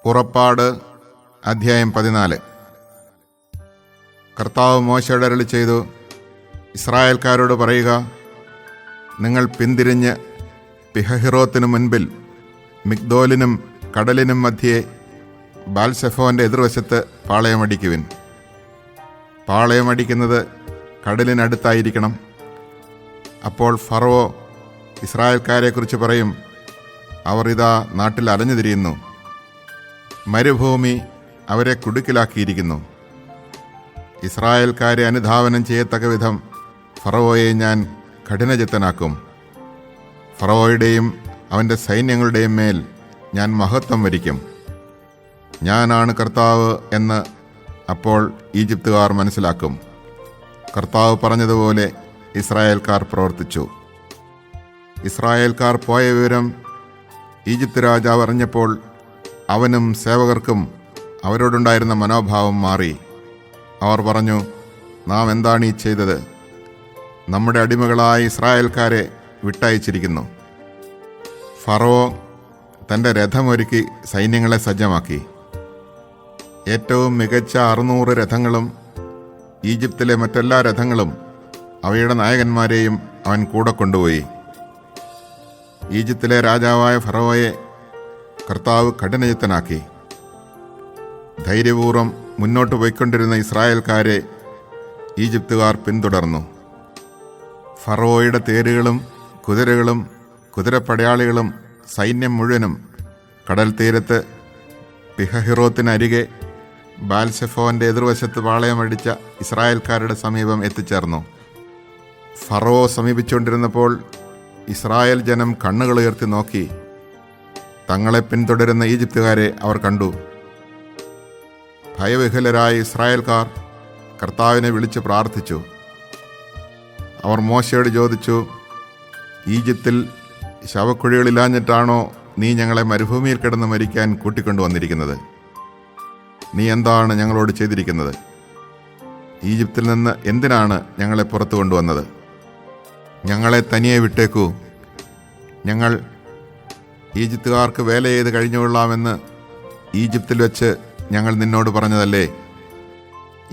പുറപ്പാട് അധ്യായം 14. കർത്താവ് മോശയോട് അരുളി ചെയ്തു, ഇസ്രായേൽക്കാരോട് പറയുക, നിങ്ങൾ പിന്തിരിഞ്ഞ് പിഹഹിറോത്തിനു മുൻപിൽ മിഗ്ദോലിനും കടലിനും മധ്യേ ബാൽസെഫോൻ്റെ എതിർവശത്ത് പാളയമടിക്കുവിൻ. പാളയമടിക്കുന്നത് കടലിനടുത്തായിരിക്കണം. അപ്പോൾ ഫറവോ ഇസ്രായേൽക്കാരെക്കുറിച്ച് പറയും, അവർ ഇതാ നാട്ടിൽ അലഞ്ഞു തിരിയുന്നു, മരുഭൂമി അവരെ കുടുക്കിലാക്കിയിരിക്കുന്നു. ഇസ്രായേൽക്കാരെ അനുധാവനം ചെയ്യത്തക്ക വിധം ഫറവോയെ ഞാൻ കഠിനചിത്തനാക്കും. ഫറവോയുടെയും അവൻ്റെ സൈന്യങ്ങളുടെയും മേൽ ഞാൻ മഹത്വം വരിക്കും. ഞാനാണ് കർത്താവ് എന്ന് അപ്പോൾ ഈജിപ്തുകാർ മനസ്സിലാക്കും. കർത്താവ് പറഞ്ഞതുപോലെ ഇസ്രായേൽക്കാർ പ്രവർത്തിച്ചു. ഇസ്രായേൽക്കാർ പോയ വിവരം ഈജിപ്ത് രാജാവ് അറിഞ്ഞപ്പോൾ അവനും സേവകർക്കും അവരോടുണ്ടായിരുന്ന മനോഭാവം മാറി. അവർ പറഞ്ഞു, നാം എന്താണ് ഈ ചെയ്തത്? നമ്മുടെ അടിമകളായ ഇസ്രായേൽക്കാരെ വിട്ടയച്ചിരിക്കുന്നു. ഫറവോ തൻ്റെ രഥമൊരുക്കി സൈന്യങ്ങളെ സജ്ജമാക്കി. ഏറ്റവും മികച്ച 600 രഥങ്ങളും ഈജിപ്തിലെ മറ്റെല്ലാ രഥങ്ങളും അവയുടെ നായകന്മാരെയും അവൻ കൂടെ കൊണ്ടുപോയി. ഈജിപ്തിലെ രാജാവായ ഫറവോയെ കർത്താവ് കഠിനചിത്തനാക്കി. ധൈര്യപൂർവ്വം മുന്നോട്ട് പോയിക്കൊണ്ടിരുന്ന ഇസ്രായേൽക്കാരെ ഈജിപ്തുകാർ പിന്തുടർന്നു. ഫറവോയുടെ തേരുകളും കുതിരകളും കുതിരപ്പടയാളികളും സൈന്യം മുഴുവനും കടൽ തീരത്ത് പിഹഹിറോത്തിനരികെ ബാൽസെഫോൻ്റെ എതിർവശത്ത് പാളയമടിച്ച ഇസ്രായേൽക്കാരുടെ സമീപം എത്തിച്ചേർന്നു. ഫറവോ സമീപിച്ചുകൊണ്ടിരുന്നപ്പോൾ ഇസ്രായേൽ ജനം കണ്ണുകളുയർത്തി നോക്കി. തങ്ങളെ പിന്തുടരുന്ന ഈജിപ്തുകാരെ അവർ കണ്ടു. ഭയവിഹ്വലരായ ഇസ്രായേൽക്കാർ കർത്താവിനെ വിളിച്ച് പ്രാർത്ഥിച്ചു. അവർ മോശയോട് ചോദിച്ചു, ഈജിപ്തിൽ ശവക്കുഴികളില്ലാഞ്ഞിട്ടാണോ നീ ഞങ്ങളെ മരുഭൂമിയിൽ കിടന്ന് മരിക്കാൻ കൂട്ടിക്കൊണ്ടുവന്നിരിക്കുന്നത്? നീ എന്താണ് ഞങ്ങളോട് ചെയ്തിരിക്കുന്നത്? ഈജിപ്തിൽ നിന്ന് എന്തിനാണ് ഞങ്ങളെ പുറത്തു കൊണ്ടുവന്നത്? ഞങ്ങളെ തനിയെ വിട്ടേക്കൂ. ഞങ്ങൾ ഈജിപ്തുകാർക്ക് വേല ചെയ്ത് കഴിഞ്ഞുകൊള്ളാമെന്ന് ഈജിപ്തിൽ വെച്ച് ഞങ്ങൾ നിന്നോട് പറഞ്ഞതല്ലേ?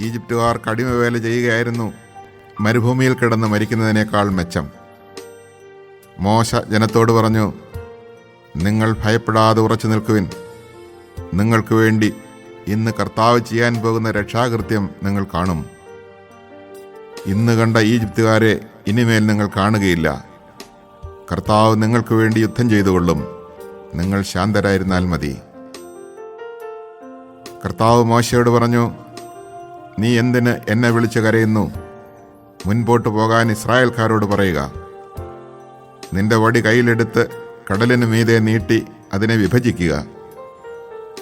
ഈജിപ്തുകാർക്ക് അടിമ വേല ചെയ്യുകയായിരുന്നു മരുഭൂമിയിൽ കിടന്ന് മരിക്കുന്നതിനേക്കാൾ മെച്ചം. മോശ ജനത്തോട് പറഞ്ഞു, നിങ്ങൾ ഭയപ്പെടാതെ ഉറച്ചു നിൽക്കുവിൻ. നിങ്ങൾക്ക് വേണ്ടി ഇന്ന് കർത്താവ് ചെയ്യാൻ പോകുന്ന രക്ഷാകൃത്യം നിങ്ങൾ കാണും. ഇന്ന് കണ്ട ഈജിപ്തുകാരെ ഇനിമേൽ നിങ്ങൾ കാണുകയില്ല. കർത്താവ് നിങ്ങൾക്ക് വേണ്ടി യുദ്ധം ചെയ്തുകൊള്ളും. നിങ്ങൾ ശാന്തരായിരുന്നാൽ മതി. കർത്താവ് മോശയോട് പറഞ്ഞു, നീ എന്തിന് എന്നെ വിളിച്ച് കരയുന്നു? മുൻപോട്ട് പോകാൻ ഇസ്രായേൽക്കാരോട് പറയുക. നിന്റെ വടി കയ്യിലെടുത്ത് കടലിന് മീതെ നീട്ടി അതിനെ വിഭജിക്കുക.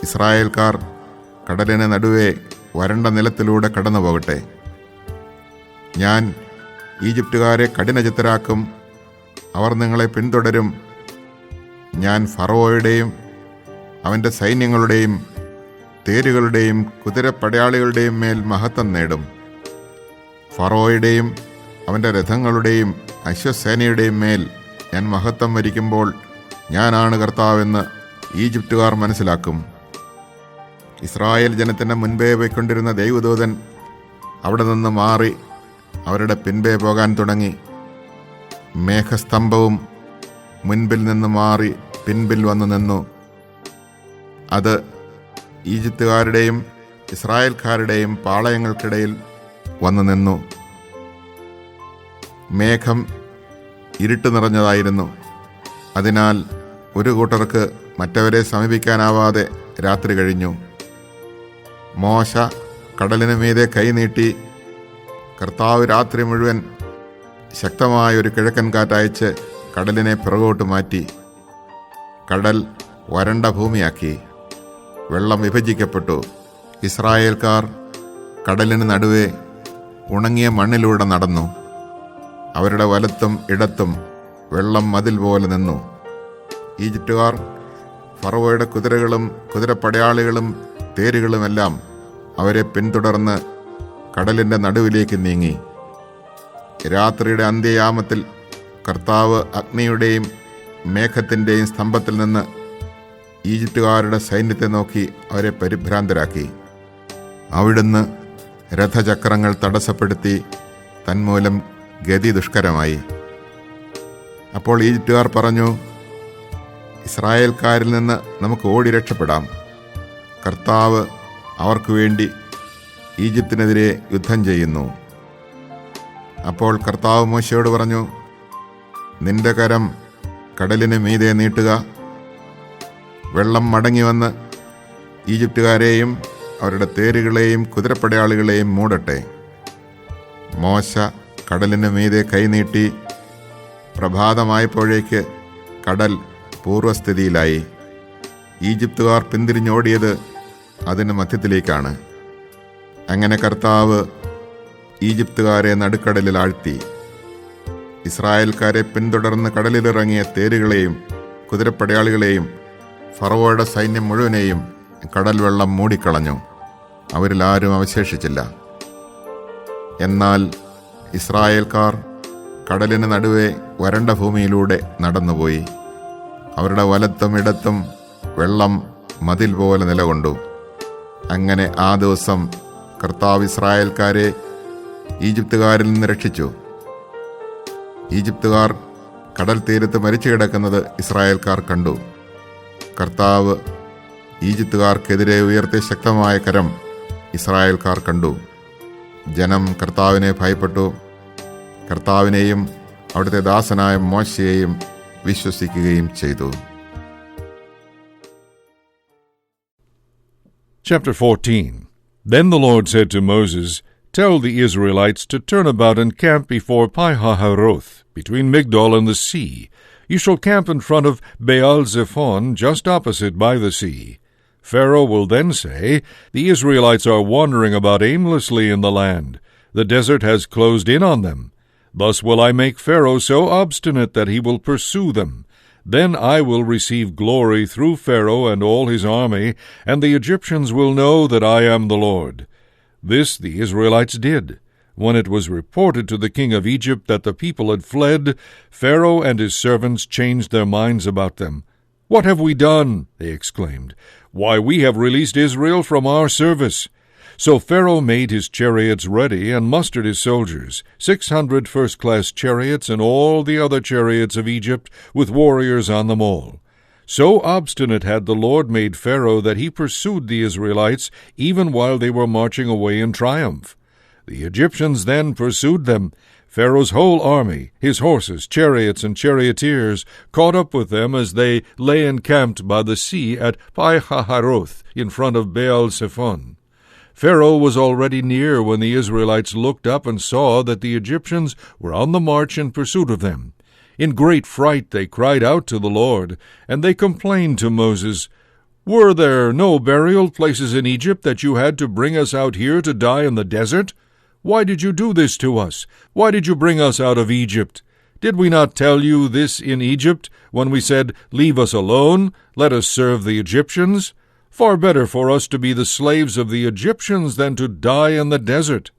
ഇസ്രായേൽക്കാർ കടലിന് നടുവേ വരണ്ട നിലത്തിലൂടെ കടന്നു പോകട്ടെ. ഞാൻ ഈജിപ്തുകാരെ കഠിനചിത്തരാക്കും. അവർ നിങ്ങളെ പിന്തുടരും. ഞാൻ ഫറവോയുടെയും അവൻ്റെ സൈന്യങ്ങളുടെയും തേരുകളുടെയും കുതിരപ്പടയാളികളുടെയും മേൽ മഹത്വം നേടും. ഫറവോയുടെയും അവൻ്റെ രഥങ്ങളുടെയും അശ്വസേനയുടെയും മേൽ ഞാൻ മഹത്വം വരിക്കുമ്പോൾ ഞാനാണ് കർത്താവെന്ന് ഈജിപ്തുകാർ മനസ്സിലാക്കും. ഇസ്രായേൽ ജനത്തിൻ്റെ മുൻപേ പോയിക്കൊണ്ടിരുന്ന ദൈവദൂതൻ അവിടെ നിന്ന് മാറി അവരുടെ പിൻപേ പോകാൻ തുടങ്ങി. മേഘസ്തംഭവും മുൻപിൽ നിന്ന് മാറി പിൻപിൽ വന്നു നിന്നു. അത് ഈജിപ്തുകാരുടെയും ഇസ്രായേൽക്കാരുടെയും പാളയങ്ങൾക്കിടയിൽ വന്നു നിന്നു. മേഘം ഇരുട്ട് നിറഞ്ഞതായിരുന്നു. അതിനാൽ ഒരു കൂട്ടർക്ക് മറ്റവരെ സമീപിക്കാനാവാതെ രാത്രി കഴിഞ്ഞു. മോശ കടലിന് മീതെ കൈനീട്ടി കർത്താവ് രാത്രി മുഴുവൻ ശക്തമായൊരു കിഴക്കൻ കാറ്റയച്ച് കടലിനെ പിറകോട്ട് മാറ്റി. കടൽ വരണ്ട ഭൂമിയാക്കി. വെള്ളം വിഭജിക്കപ്പെട്ടു. ഇസ്രായേൽക്കാർ കടലിന് നടുവേ ഉണങ്ങിയ മണ്ണിലൂടെ നടന്നു. അവരുടെ വലത്തും ഇടത്തും വെള്ളം മതിൽ പോലെ നിന്നു. ഈജിപ്തുകാർ ഫറവോയുടെ കുതിരകളും കുതിരപ്പടയാളികളും തേരുകളുമെല്ലാം അവരെ പിന്തുടർന്ന് കടലിൻ്റെ നടുവിലേക്ക് നീങ്ങി. രാത്രിയുടെ അന്ത്യയാമത്തിൽ കർത്താവ് അഗ്നിയുടെയും മേഘത്തിൻ്റെയും സ്തംഭത്തിൽ നിന്ന് ഈജിപ്തുകാരുടെ സൈന്യത്തെ നോക്കി അവരെ പരിഭ്രാന്തരാക്കി. അവിടുന്ന് രഥചക്രങ്ങൾ തടസ്സപ്പെടുത്തി തന്മൂലം ഗതി ദുഷ്കരമായി. അപ്പോൾ ഈജിപ്തുകാർ പറഞ്ഞു, ഇസ്രായേൽക്കാരിൽ നിന്ന് നമുക്ക് ഓടി രക്ഷപ്പെടാം. കർത്താവ് അവർക്ക് വേണ്ടി ഈജിപ്തിനെതിരെ യുദ്ധം ചെയ്യുന്നു. അപ്പോൾ കർത്താവ് മോശയോട് പറഞ്ഞു, നിന്റെ കരം കടലിന് മീതെ നീട്ടുക. വെള്ളം മടങ്ങി വന്ന് ഈജിപ്തുകാരെയും അവരുടെ തേരുകളെയും കുതിരപ്പടയാളികളെയും മൂടട്ടെ. മോശ കടലിന് മീതെ കൈനീട്ടി. പ്രഭാതമായപ്പോഴേക്ക് കടൽ പൂർവസ്ഥിതിയിലായി. ഈജിപ്തുകാർ പിന്തിരിഞ്ഞോടിയത് അതിന് മധ്യത്തിലേക്കാണ്. അങ്ങനെ കർത്താവ് ഈജിപ്തുകാരെ നടുക്കടലിൽ ആഴ്ത്തി. ഇസ്രായേൽക്കാരെ പിന്തുടർന്ന് കടലിലിറങ്ങിയ തേരുകളെയും കുതിരപ്പടയാളികളെയും ഫറവോയുടെ സൈന്യം മുഴുവനെയും കടൽ വെള്ളം മൂടിക്കളഞ്ഞു. അവരിൽ ആരും അവശേഷിച്ചില്ല. എന്നാൽ ഇസ്രായേൽക്കാർ കടലിന് നടുവെ വരണ്ട ഭൂമിയിലൂടെ നടന്നുപോയി. അവരുടെ വലത്തും ഇടത്തും വെള്ളം മതിൽ പോലെ നിലകൊണ്ടു. അങ്ങനെ ആ ദിവസം കർത്താവ് ഇസ്രായേൽക്കാരെ ഈജിപ്തുകാരിൽ നിന്ന് രക്ഷിച്ചു. ഈജിപ്തുകാർ കടൽ തീരത്ത് മരിച്ചു കിടക്കുന്നത് ഇസ്രായേൽക്കാർ കണ്ടു. കർത്താവ് ഈജിപ്തുകാർക്കെതിരെ ഉയർത്തിയ ശക്തമായ കരം ഇസ്രായേൽക്കാർ കണ്ടു. ജനം കർത്താവിനെ ഭയപ്പെട്ടു. കർത്താവിനെയും അവിടുത്തെ ദാസനായ മോശയെയും വിശ്വസിക്കുകയും ചെയ്തു. Chapter 14. Then the Lord said to Moses, Tell the Israelites to turn about and camp before Pi-hahiroth, between Migdol and the sea. You shall camp in front of Baal-zephon, just opposite by the sea. Pharaoh will then say, The Israelites are wandering about aimlessly in the land. The desert has closed in on them. Thus will I make Pharaoh so obstinate that he will pursue them. Then I will receive glory through Pharaoh and all his army, and the Egyptians will know that I am the Lord. This the Israelites did. When it was reported to the king of Egypt that the people had fled, Pharaoh and his servants changed their minds about them. What have we done? They exclaimed. Why, we have released Israel from our service. So Pharaoh made his chariots ready and mustered his soldiers, 600 first-class chariots and all the other chariots of Egypt, with warriors on them all. So obstinate had the Lord made Pharaoh that he pursued the Israelites even while they were marching away in triumph. The Egyptians then pursued them. Pharaoh's whole army, his horses, chariots, and charioteers, caught up with them as they lay encamped by the sea at Pi-hahiroth in front of Baal-zephon. Pharaoh was already near when the Israelites looked up and saw that the Egyptians were on the march in pursuit of them. In great fright they cried out to the Lord, and they complained to Moses, Were there no burial places in Egypt that you had to bring us out here to die in the desert? Why did you do this to us? Why did you bring us out of Egypt? Did we not tell you this in Egypt, when we said, Leave us alone, let us serve the Egyptians? Far better for us to be the slaves of the Egyptians than to die in the desert.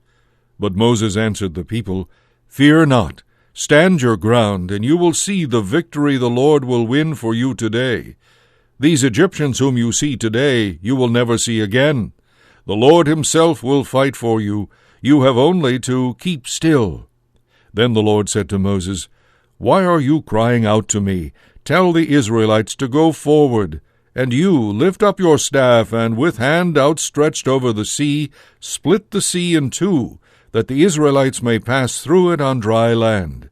But Moses answered the people, Fear not. Stand your ground, and you will see the victory the Lord will win for you today. These Egyptians whom you see today, you will never see again. The Lord himself will fight for you. You have only to keep still. Then the Lord said to Moses, Why are you crying out to me? Tell the Israelites to go forward. And you lift up your staff, and with hand outstretched over the sea, split the sea in two, that the Israelites may pass through it on dry land.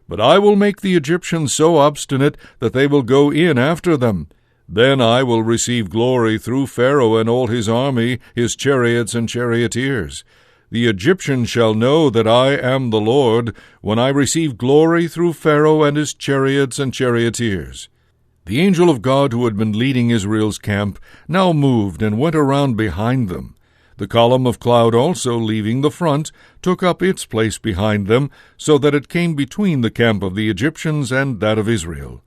But I will make the Egyptians so obstinate that they will go in after them. Then I will receive glory through Pharaoh and all his army, his chariots and charioteers. The Egyptians shall know that I am the Lord, when I receive glory through Pharaoh and his chariots and charioteers. The angel of God who had been leading Israel's camp now moved and went around behind them. The column of cloud also, leaving the front, took up its place behind them, so that it came between the camp of the Egyptians and that of Israel.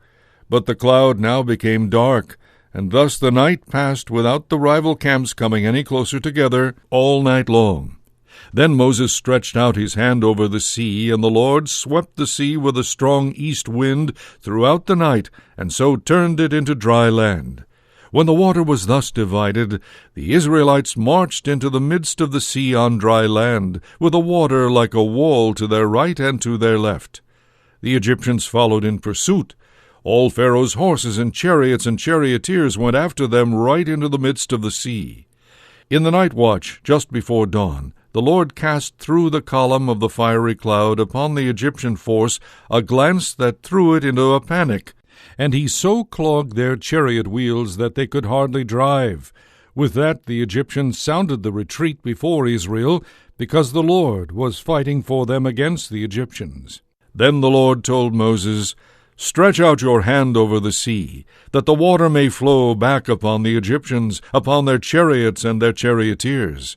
But the cloud now became dark, and thus the night passed without the rival camps coming any closer together all night long. Then Moses stretched out his hand over the sea, and the Lord swept the sea with a strong east wind throughout the night, and so turned it into dry land. When the water was thus divided, the Israelites marched into the midst of the sea on dry land, with the water like a wall to their right and to their left. The Egyptians followed in pursuit. All Pharaoh's horses and charioteers went after them right into the midst of the sea. In the night watch, just before dawn, the Lord cast through the column of the fiery cloud upon the Egyptian force a glance that threw it into a panic, and he so clogged their chariot wheels that they could hardly drive. With that the Egyptians sounded the retreat before Israel, because the Lord was fighting for them against the Egyptians. Then the Lord told Moses, "Stretch out your hand over the sea, that the water may flow back upon the Egyptians, upon their chariots and their charioteers."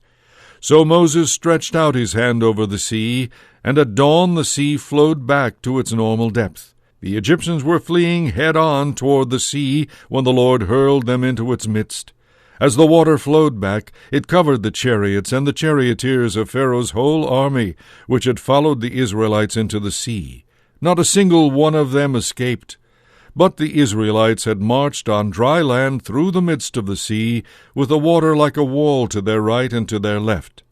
So Moses stretched out his hand over the sea, and at dawn the sea flowed back to its normal depth. The Egyptians were fleeing head-on toward the sea when the Lord hurled them into its midst. As the water flowed back, it covered the chariots and the charioteers of Pharaoh's whole army, which had followed the Israelites into the sea. Not a single one of them escaped. But the Israelites had marched on dry land through the midst of the sea, with the water like a wall to their right and to their left.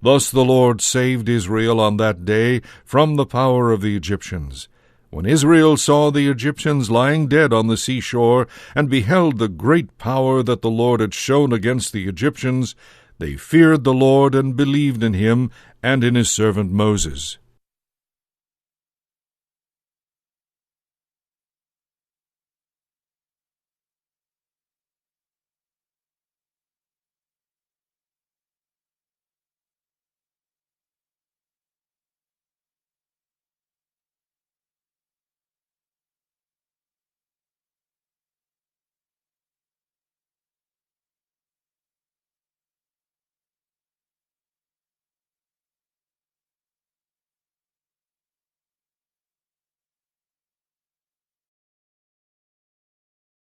Thus the Lord saved Israel on that day from the power of the Egyptians. When Israel saw the Egyptians lying dead on the seashore, and beheld the great power that the Lord had shown against the Egyptians, they feared the Lord and believed in him and in his servant Moses.